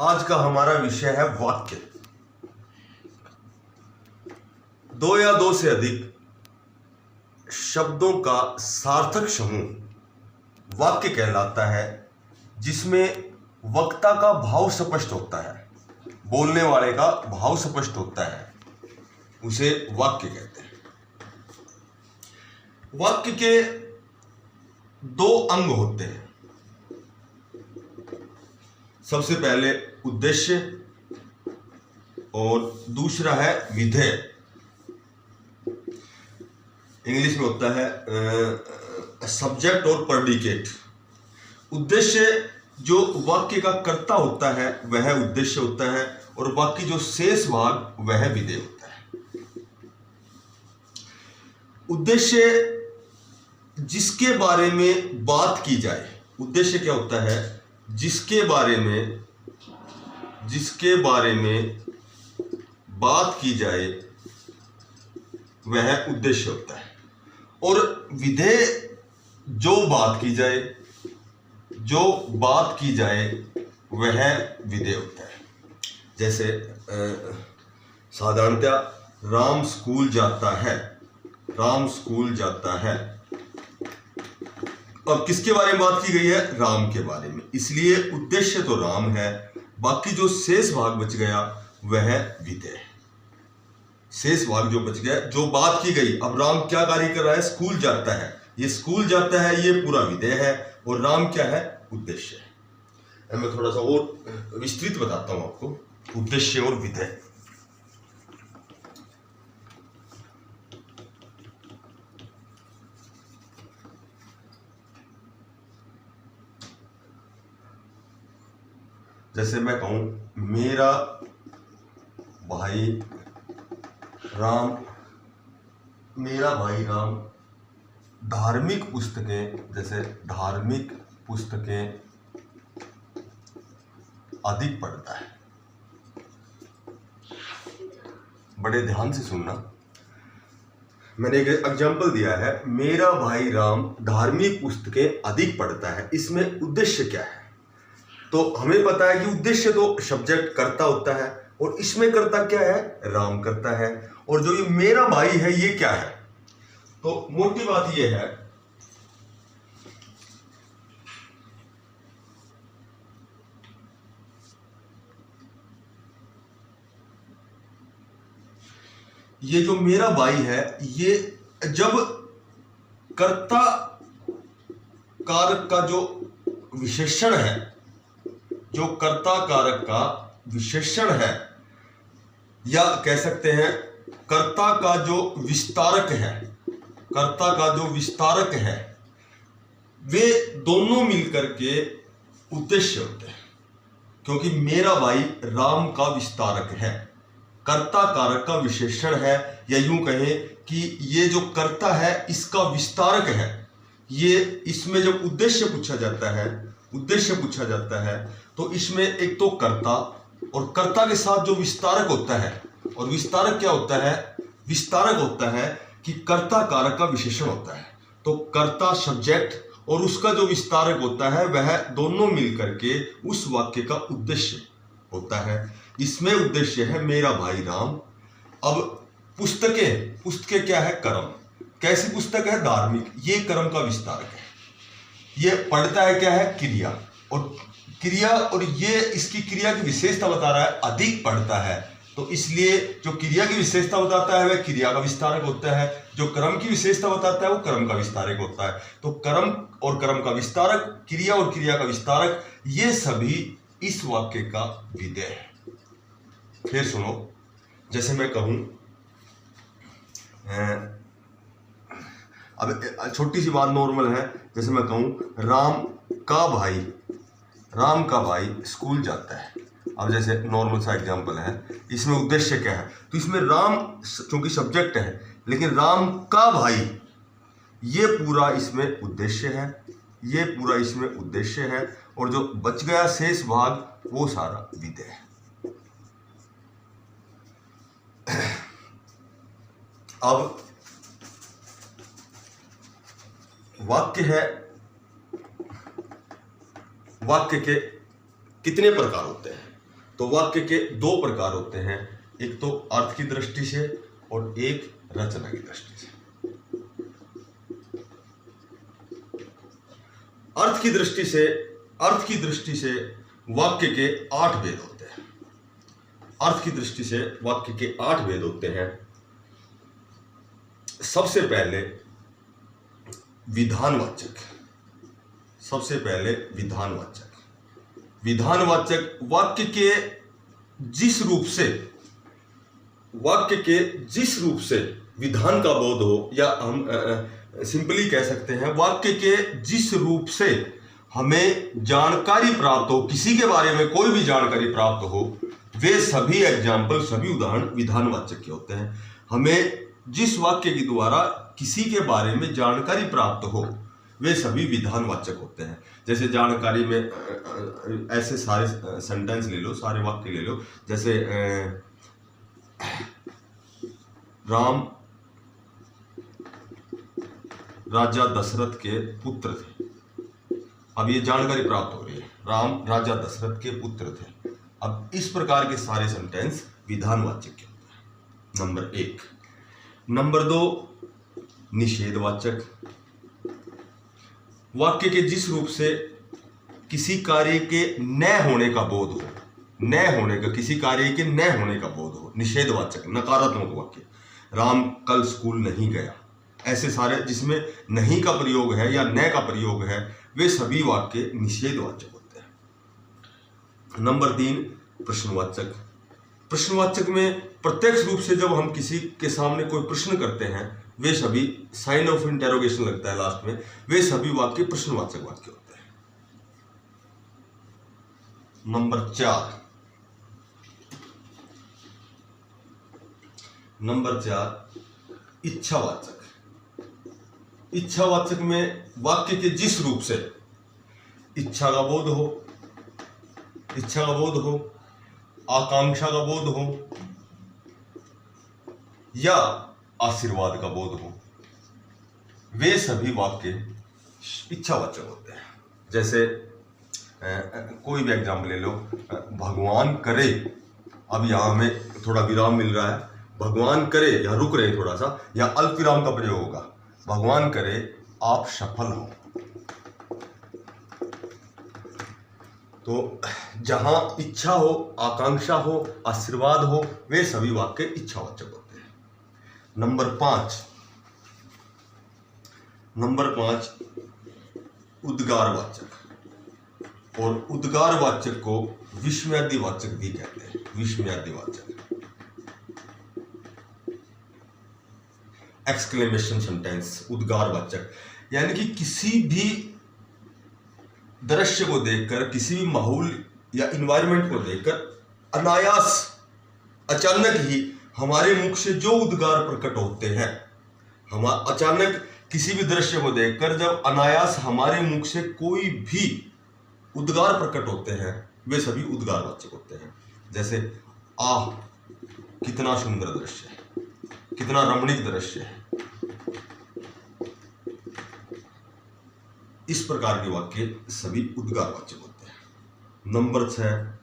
आज का हमारा विषय है वाक्य। दो या दो से अधिक शब्दों का सार्थक समूह वाक्य कहलाता है, जिसमें वक्ता का भाव स्पष्ट होता है, बोलने वाले का भाव स्पष्ट होता है, उसे वाक्य कहते हैं। वाक्य के दो अंग होते हैं। सबसे पहले उद्देश्य और दूसरा है विधेय। इंग्लिश में होता है सब्जेक्ट और प्रेडिकेट। उद्देश्य जो वाक्य का कर्ता होता है वह उद्देश्य होता है, और बाकी जो शेष भाग वह विधेय होता है। उद्देश्य जिसके बारे में बात की जाए। उद्देश्य क्या होता है? जिसके बारे में बात की जाए वह उद्देश्य होता है। और विधेय जो बात की जाए वह विधेय होता है। जैसे साधारणतया राम स्कूल जाता है। अब किसके बारे में बात की गई है? राम के बारे में। इसलिए उद्देश्य तो राम है, बाकी जो शेष भाग बच गया वह विधेय है। शेष भाग जो बच गया, जो बात की गई, अब राम क्या कार्य कर रहा है? स्कूल जाता है। ये स्कूल जाता है, ये पूरा विधेय है, और राम क्या है? उद्देश्य है। मैं थोड़ा सा और विस्तृत बताता हूं आपको उद्देश्य और विधेय। जैसे मैं कहूं मेरा भाई राम धार्मिक पुस्तकें अधिक पढ़ता है। बड़े ध्यान से सुनना, मैंने एक एग्जाम्पल दिया है, मेरा भाई राम धार्मिक पुस्तकें अधिक पढ़ता है। इसमें उद्देश्य क्या है? तो हमें पता है कि उद्देश्य तो सब्जेक्ट कर्ता होता है, और इसमें कर्ता क्या है? राम करता है। और जो ये मेरा भाई है ये क्या है? तो मोटी बात ये है, ये जो मेरा भाई है, ये जब कर्ता कारक का जो विशेषण है, जो कर्ता कारक का विशेषण है, या कह सकते हैं कर्ता का जो विस्तारक है, वे दोनों मिलकर के उद्देश्य होते हैं। क्योंकि मेरा भाई राम का विस्तारक है, कर्ता कारक का विशेषण है, या यूं कहें कि ये जो कर्ता है इसका विस्तारक है। ये इसमें जब उद्देश्य पूछा जाता है तो इसमें एक तो कर्ता, और कर्ता के साथ जो विस्तारक होता है, और विस्तारक क्या होता है? विस्तारक होता है कि कर्ता कारक का विशेषण होता है। तो कर्ता सब्जेक्ट और उसका जो विस्तारक होता है वह दोनों मिलकर के उस वाक्य का उद्देश्य होता है। इसमें उद्देश्य है मेरा भाई राम। अब पुस्तकें क्या है? कर्म। कैसी पुस्तक है? धार्मिक। ये कर्म का विस्तारक है। ये पढ़ता है क्या है? क्रिया। और ये इसकी क्रिया की विशेषता बता रहा है, अधिक पढ़ता है। तो इसलिए जो क्रिया की विशेषता बताता है वह क्रिया का विस्तारक होता है, जो कर्म की विशेषता बताता है वो कर्म का विस्तारक होता है। तो कर्म और कर्म का विस्तारक, क्रिया और क्रिया का विस्तारक, ये सभी इस वाक्य का विधेय है। फिर सुनो, जैसे मैं कहूं, अब छोटी सी बात नॉर्मल है, जैसे मैं कहूं राम का भाई स्कूल जाता है। अब जैसे नॉर्मल सा एग्जांपल है, इसमें उद्देश्य क्या है? तो इसमें राम चूंकि सब्जेक्ट है, लेकिन राम का भाई ये पूरा इसमें उद्देश्य है, और जो बच गया शेष भाग वो सारा विधेय है। अब वाक्य के कितने प्रकार होते हैं? तो वाक्य के दो प्रकार होते हैं, एक तो अर्थ की दृष्टि से और एक रचना की दृष्टि से। अर्थ की दृष्टि से वाक्य के 8 भेद होते हैं। अर्थ की दृष्टि से वाक्य के 8 भेद होते हैं। सबसे पहले विधानवाचक। विधानवाचक वाक्य के जिस रूप से विधान का बोध हो, या हम सिंपली कह सकते हैं वाक्य के जिस रूप से हमें जानकारी प्राप्त हो, किसी के बारे में कोई भी जानकारी प्राप्त हो, वे सभी एग्जाम्पल, सभी उदाहरण विधानवाचक के होते हैं। हमें जिस वाक्य के द्वारा किसी के बारे में जानकारी प्राप्त हो, वे सभी विधानवाचक होते हैं। जैसे जानकारी में ऐसे सारे सेंटेंस ले लो, सारे वाक्य ले लो, जैसे राम राजा दशरथ के पुत्र थे। अब ये जानकारी प्राप्त हो रही है, राम राजा दशरथ के पुत्र थे। अब इस प्रकार के सारे सेंटेंस विधानवाचक के होते हैं, नंबर 1। नंबर 2, निषेधवाचक। वाक्य के जिस रूप से किसी कार्य के न होने का बोध हो, किसी कार्य के न होने का बोध हो, निषेधवाचक, नकारात्मक वाक्य। राम कल स्कूल नहीं गया, ऐसे सारे जिसमें नहीं का प्रयोग है या न का प्रयोग है, वे सभी वाक्य निषेधवाचक होते हैं। नंबर 3, प्रश्नवाचक। प्रश्नवाचक में प्रत्यक्ष रूप से जब हम किसी के सामने कोई प्रश्न करते हैं, वे सभी, साइन ऑफ इंटेरोगेशन लगता है लास्ट में, वे सभी वाक्य प्रश्नवाचक वाक्य होते हैं। नंबर 4, इच्छावाचक। इच्छावाचक में वाक्य के जिस रूप से इच्छा का बोध हो, आकांक्षा का बोध हो या आशीर्वाद का बोध हो, वे सभी वाक्य इच्छावाचक होते हैं। जैसे कोई भी एग्जाम्पल ले लो, भगवान करे, अब यहां हमें थोड़ा विराम मिल रहा है, भगवान करे, यहां रुक रहे थोड़ा सा, या अल्प विराम का प्रयोग होगा, भगवान करे आप सफल हो। तो जहां इच्छा हो, आकांक्षा हो, आशीर्वाद हो, वे सभी वाक्य इच्छावाचक होते हैं। नंबर 5, उद्गारवाचक। और उद्गारवाचक को विस्मयादिवाचक भी कहते हैं। विस्मयादिवाचक, एक्सक्लेमेशन सेंटेंस, उद्गारवाचक, यानी कि किसी भी दृश्य को देखकर, किसी भी माहौल या इन्वायरमेंट को देखकर अनायास, अचानक ही हमारे मुख से जो उद्गार प्रकट होते हैं, हम अचानक किसी भी दृश्य को देखकर जब अनायास हमारे मुख से कोई भी उद्गार प्रकट होते हैं, वे सभी उद्गारवाचक होते हैं। जैसे आह कितना सुंदर दृश्य है, कितना रमणीक दृश्य है, इस प्रकार के वाक्य सभी उद्गारवाचक होते हैं। नंबर 6,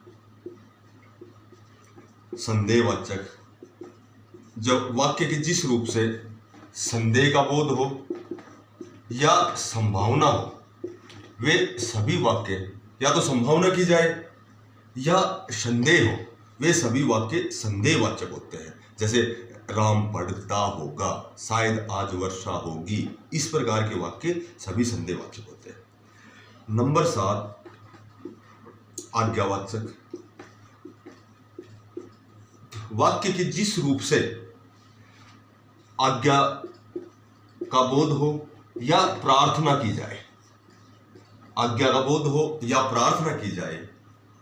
संदेहवाचक। जब वाक्य के जिस रूप से संदेह का बोध हो या संभावना हो, वे सभी वाक्य, या तो संभावना की जाए या संदेह हो, वे सभी वाक्य संदेहवाचक होते हैं। जैसे राम पढ़ता होगा, शायद आज वर्षा होगी, इस प्रकार के वाक्य सभी संदेहवाचक होते हैं। नंबर 7, आज्ञावाचक। वाक्य के जिस रूप से आज्ञा का बोध हो या प्रार्थना की जाए, आज्ञा का बोध हो या प्रार्थना की जाए,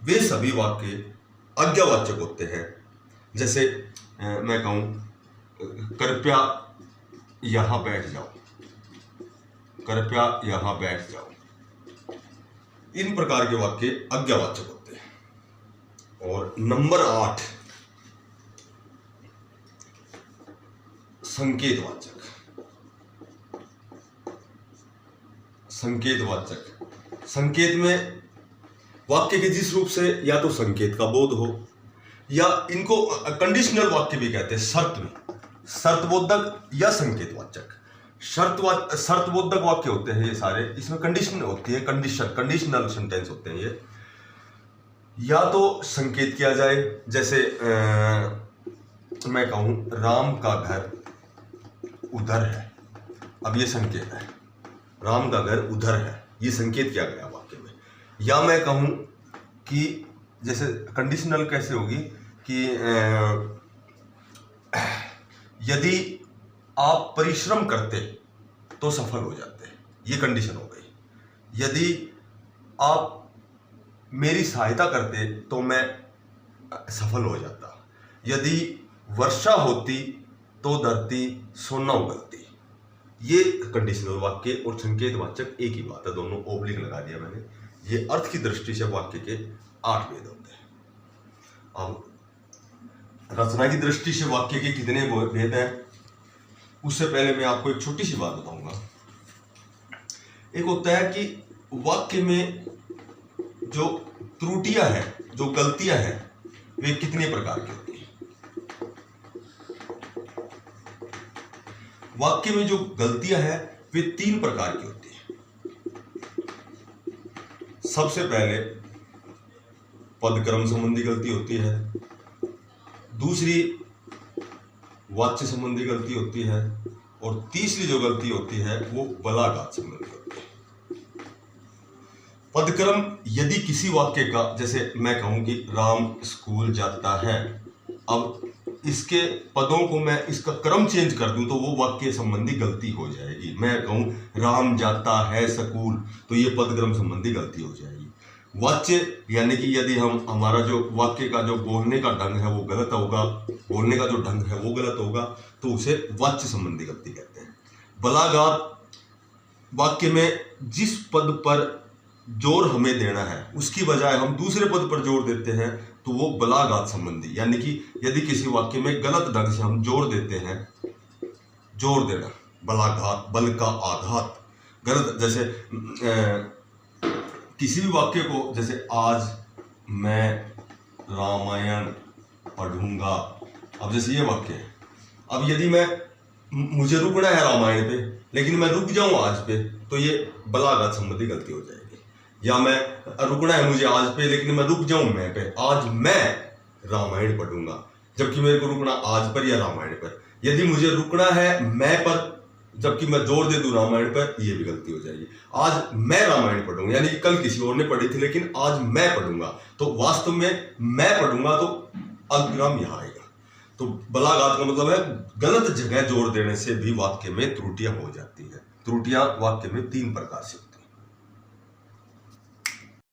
वे सभी वाक्य आज्ञावाचक होते हैं। जैसे मैं कहूं कृपया यहां बैठ जाओ, कृपया यहां बैठ जाओ, इन प्रकार के वाक्य आज्ञावाचक होते हैं। और नंबर 8, संकेतवाचक। संकेत में वाक्य के जिस रूप से या तो संकेत का बोध हो, या इनको कंडीशनल वाक्य भी कहते हैं, शर्त में, शर्तबोधक या संकेतवाचक। शर्तबोधक वाक्य होते हैं ये सारे, इसमें कंडीशन होती है, कंडीशनल सेंटेंस होते हैं ये। या तो संकेत किया जाए, जैसे मैं कहूं राम का घर उधर है, अब ये संकेत है, राम का घर उधर है, ये संकेत किया गया वाक्य में। या मैं कहूं कि जैसे कंडीशनल कैसे होगी कि यदि आप परिश्रम करते तो सफल हो जाते, ये कंडीशन हो गई। यदि आप मेरी सहायता करते तो मैं सफल हो जाता, यदि वर्षा होती तो धरती सोना उगलती। ये कंडीशनल वाक्य और संकेतवाचक एक ही बात है, दोनों ओब्लिक लगा दिया मैंने। ये अर्थ की दृष्टि से वाक्य के 8 भेद होते हैं। अब रचना की दृष्टि से वाक्य के कितने भेद हैं, उससे पहले मैं आपको एक छोटी सी बात बताऊंगा। एक होता है कि वाक्य में जो त्रुटियां हैं, जो गलतियां हैं, वे कितने प्रकार की होती हैं। वाक्य में जो गलतियां हैं वे 3 प्रकार की होती हैं। सबसे पहले पदक्रम संबंधी गलती होती है, दूसरी वाच्य संबंधी गलती होती है, और तीसरी जो गलती होती है वो बलाघात संबंधी होती है। पदक्रम, यदि किसी वाक्य का, जैसे मैं कहूं कि राम स्कूल जाता है, अब इसके पदों को मैं इसका क्रम चेंज कर दूं तो वो वाक्य संबंधी गलती हो जाएगी। मैं कहूं राम जाता है स्कूल, तो ये पदक्रम संबंधी गलती हो जाएगी। वाच्य यानी कि यदि हम हमारा जो वाक्य का जो बोलने का ढंग है वो गलत होगा, बोलने का जो ढंग है वो गलत होगा, तो उसे वाच्य संबंधी गलती कहते हैं। बलाघात, वाक्य में जिस पद पर जोर हमें देना है उसकी बजाय हम दूसरे पद पर जोर देते हैं, तो वो बलाघात संबंधी, यानी कि यदि किसी वाक्य में गलत ढंग से हम जोर देते हैं, जोर देना, बलाघात, बल का आघात, गलत। जैसे किसी भी वाक्य को, जैसे आज मैं रामायण पढ़ूंगा, अब जैसे ये वाक्य है, अब यदि मुझे रुकना है रामायण पे लेकिन मैं रुक जाऊं आज पे, तो ये बलाघात संबंधी गलती हो जाएगी। या मैं रुकना है मुझे आज पे लेकिन मैं रुक जाऊं मैं पे, आज मैं रामायण पढ़ूंगा, जबकि मेरे को रुकना आज पर या रामायण पर। यदि मुझे रुकना है मैं पर जबकि मैं जोर दे दूं रामायण पर, ये भी गलती हो जाएगी। आज मैं रामायण पढ़ूंगा, यानी कि कल किसी और ने पढ़ी थी लेकिन आज मैं पढ़ूंगा, तो वास्तव में मैं पढ़ूंगा तो अल्पविराम यहां आएगा। तो बलाघात का मतलब है गलत जगह जोर देने से भी वाक्य में त्रुटियां हो जाती है। त्रुटियां वाक्य में 3 प्रकार से